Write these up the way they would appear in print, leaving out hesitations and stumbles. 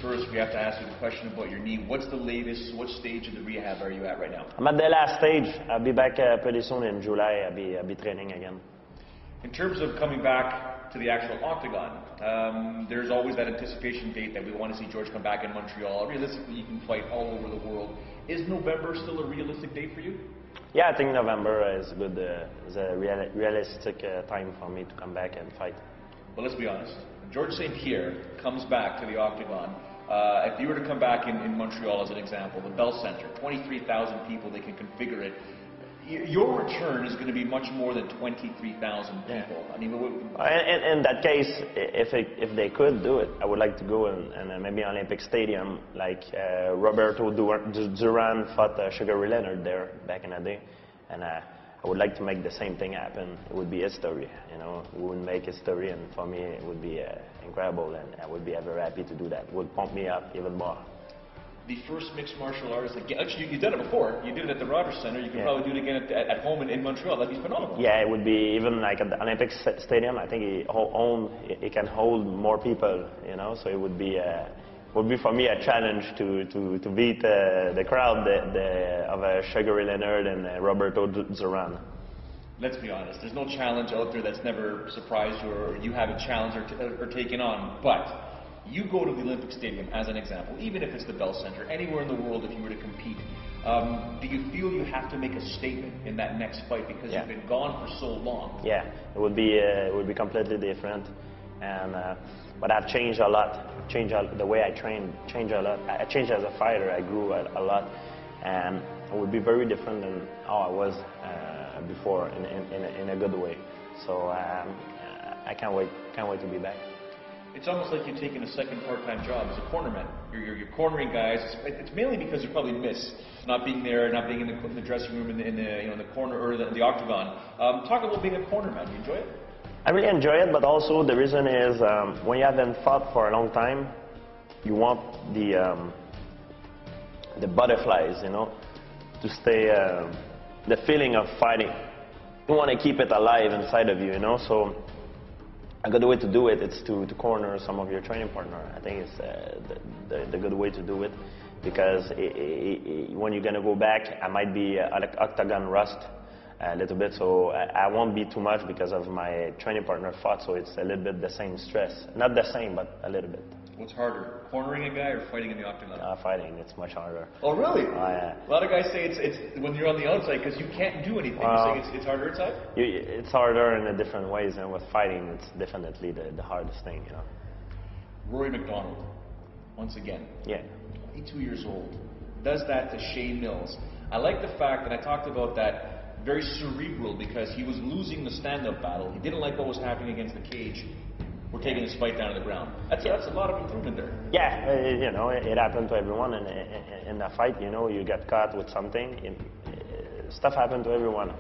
first, we have to ask you the question about your knee. What's the latest? What stage of the rehab are you at right now? I'm at the last stage. I'll be back pretty soon in July. I'll be training again. In terms of coming back to the actual octagon, there's always that anticipation date that we want to see George come back in Montreal. Realistically, you can fight all over the world. Is November still a realistic date for you? Yeah, I think November is good. Is a realistic time for me to come back and fight. Well, let's be honest. George St-Pierre comes back to the octagon. If you were to come back in Montreal, as an example, the Bell Centre, 23,000 people, they can configure it. Your return is going to be much more than 23,000 people. Yeah. I mean, in that case, if they could do it, I would like to go in maybe Olympic Stadium, like Roberto Duran fought Sugar Ray Leonard there back in the day, and I would like to make the same thing happen. It would be history, you know. We would make history, and for me, it would be incredible, and I would be very happy to do that. It would pump me up even more. The first mixed martial artist, actually, you've done it before. You did it at the Rogers Centre. You can probably do it again at home in Montreal. That'd be phenomenal. Yeah, it would be even like at the Olympic Stadium. I think it can hold more people, you know. So it would be for me a challenge to beat the crowd of Sugar Ray Leonard and Roberto Duran. Let's be honest. There's no challenge out there that's never surprised you or you haven't challenged or taken on, but. You go to the Olympic Stadium, as an example, even if it's the Bell Centre, anywhere in the world if you were to compete, do you feel you have to make a statement in that next fight because you've been gone for so long? Yeah, it would be completely different, and but I've changed a lot. The way I train changed a lot. I changed as a fighter. I grew a lot, and it would be very different than how I was before in a good way. So I can't wait to be back. It's almost like you're taking a second part-time job as a cornerman. You're cornering guys. It's mainly because you probably miss not being there, not being in the dressing room, in the corner or the octagon. Talk about being a cornerman. You enjoy it? I really enjoy it, but also the reason is when you haven't fought for a long time, you want the butterflies, you know, to stay the feeling of fighting. You want to keep it alive inside of you, you know. So. A good way to do it is to corner some of your training partner. I think it's the good way to do it because when you're going to go back, I might be octagon rust a little bit, so I won't be too much because of my training partner fought, so it's a little bit the same stress. Not the same, but a little bit. What's harder, cornering a guy or fighting in the octagon? Fighting, it's much harder. Oh, really? Yeah. A lot of guys say it's when you're on the outside because you can't do anything. You're saying it's harder inside? It's harder in a different ways, and with fighting, it's definitely the hardest thing, you know. Rory Macdonald, once again. Yeah. 22 years old. Does that to Shane Mills. I like the fact that I talked about that very cerebral because he was losing the stand-up battle. He didn't like what was happening against the cage. We're taking this fight down to the ground. That's a lot of improvement there. Yeah, you know, it happened to everyone in the fight. You know, you get caught with something. Stuff happened to everyone,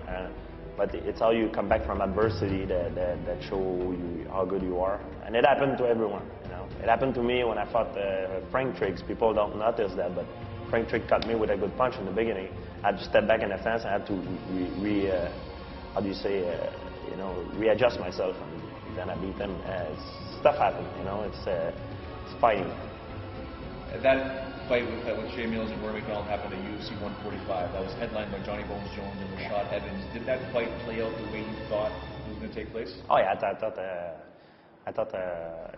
but it's how you come back from adversity that show you how good you are. And it happened to everyone. You know, it happened to me when I fought Frank Triggs. People don't notice that, but Frank Triggs cut me with a good punch in the beginning. I had to step back in a stance. I had to readjust myself. Then I beat them. Stuff happened, you know. It's fighting. That fight with Shane Mills and Rory Macdonald happened at UFC 145. That was headlined by Johnny Bones Jones and Rashad Evans. Did that fight play out the way you thought it was going to take place? Oh yeah, I thought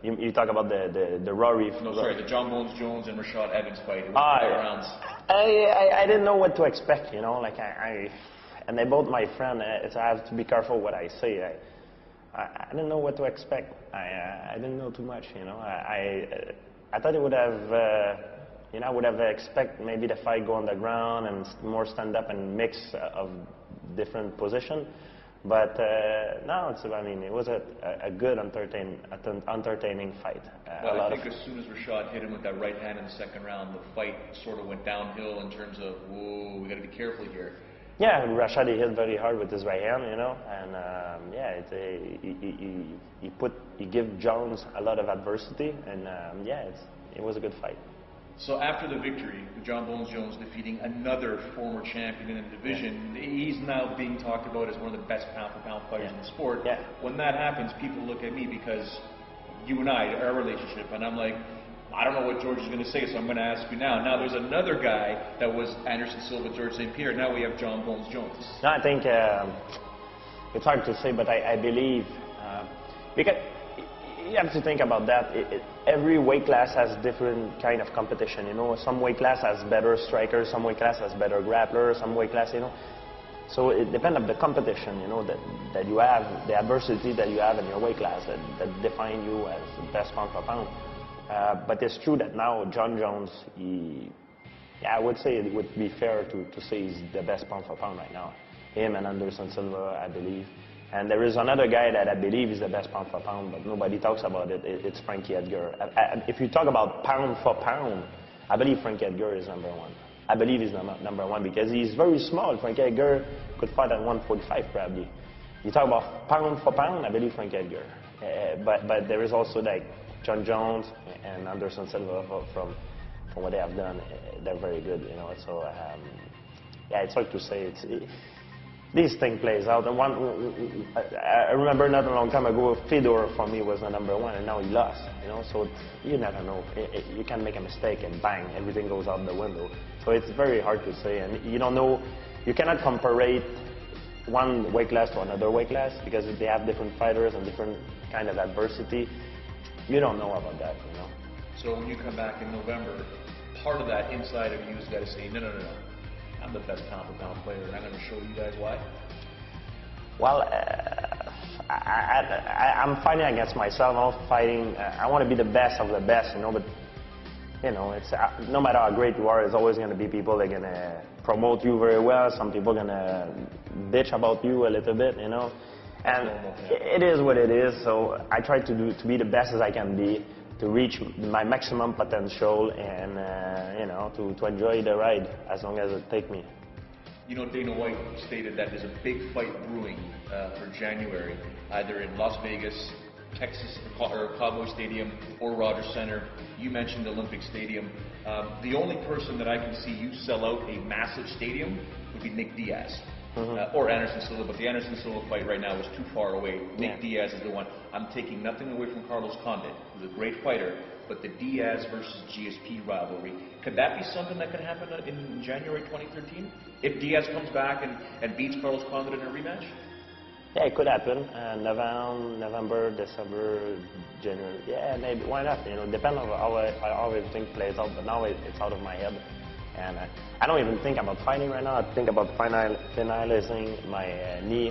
you talk about the Rory. No, sorry, the John Bones Jones and Rashad Evans fight. It was 5 rounds. I didn't know what to expect, you know. Like and they both my friend. I have to be careful what I say. I didn't know what to expect. I didn't know too much, you know. I thought it would have, you know, I would have expected maybe the fight go on the ground and more stand up and mix of different position. But no, I mean, it was a good, entertaining fight. Well, I think as soon as Rashad hit him with that right hand in the second round, the fight sort of went downhill in terms of, whoa, we got to be careful here. Yeah, Rashad hit very hard with his right hand, you know, and yeah, he gave Jones a lot of adversity, and yeah, it was a good fight. So after the victory, with John Bones Jones defeating another former champion in the division, he's now being talked about as one of the best pound-for-pound fighters in the sport. When that happens, people look at me because you and I, our relationship, and I'm like, I don't know what George is going to say, so I'm going to ask you now. Now, there's another guy that was Anderson Silva, George St-Pierre. Now we have John Bones Jones. No, I think it's hard to say, but I believe because you have to think about that. Every weight class has different kind of competition. You know, some weight class has better strikers, some weight class has better grapplers, some weight class, you know. So it depends on the competition, you know, that you have, the adversity that you have in your weight class that define you as the best pound for pound. But it's true that now John Jones, I would say it would be fair to say he's the best pound for pound right now. Him and Anderson Silva, I believe. And there is another guy that I believe is the best pound for pound, but nobody talks about it. It's Frankie Edgar. If you talk about pound for pound, I believe Frankie Edgar is number one. I believe he's number one because he's very small. Frankie Edgar could fight at 145 probably. You talk about pound for pound, I believe Frankie Edgar. But there is also like John Jones and Anderson Silva from what they have done. They're very good, you know. So yeah, it's hard to say. These things plays out. And I remember not a long time ago, Fedor for me was the number one, and now he lost. You know, so you never know. You can make a mistake and bang, everything goes out the window. So it's very hard to say, and you don't know. You cannot compare one weight class to another weight class because they have different fighters and different kind of adversity. You don't know about that, you know. So when you come back in November, part of that inside of you has got to say, no. I'm the best pound-for-pound player, and I'm going to show you guys why. Well, I'm fighting against myself. I'm fighting. I want to be the best of the best, you know. But you know, it's no matter how great you are, there's always going to be people that are going to promote you very well. Some people are going to bitch about you a little bit, you know. And it is what it is. So I try to be the best as I can be, to reach my maximum potential, and you know, to enjoy the ride as long as it takes me. You know, Dana White stated that there's a big fight brewing for January, either in Las Vegas, Texas, or Cowboy Stadium, or Rogers Center. You mentioned Olympic Stadium. The only person that I can see you sell out a massive stadium would be Nick Diaz. Or Anderson Silva, but the Anderson Silva fight right now is too far away. Nick Diaz is the one. I'm taking nothing away from Carlos Condit, who's a great fighter, but the Diaz versus GSP rivalry, could that be something that could happen in January 2013? If Diaz comes back and beats Carlos Condit in a rematch? Yeah, it could happen. November, December, January. Yeah, maybe. Why not? You know, depending on how everything plays out. But now it's out of my head. And I don't even think about fighting right now. I think about finalizing my knee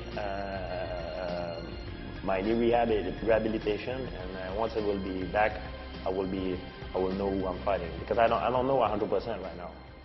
rehabilitation, and once it will be back, I will know who I'm fighting, because I don't know 100% right now.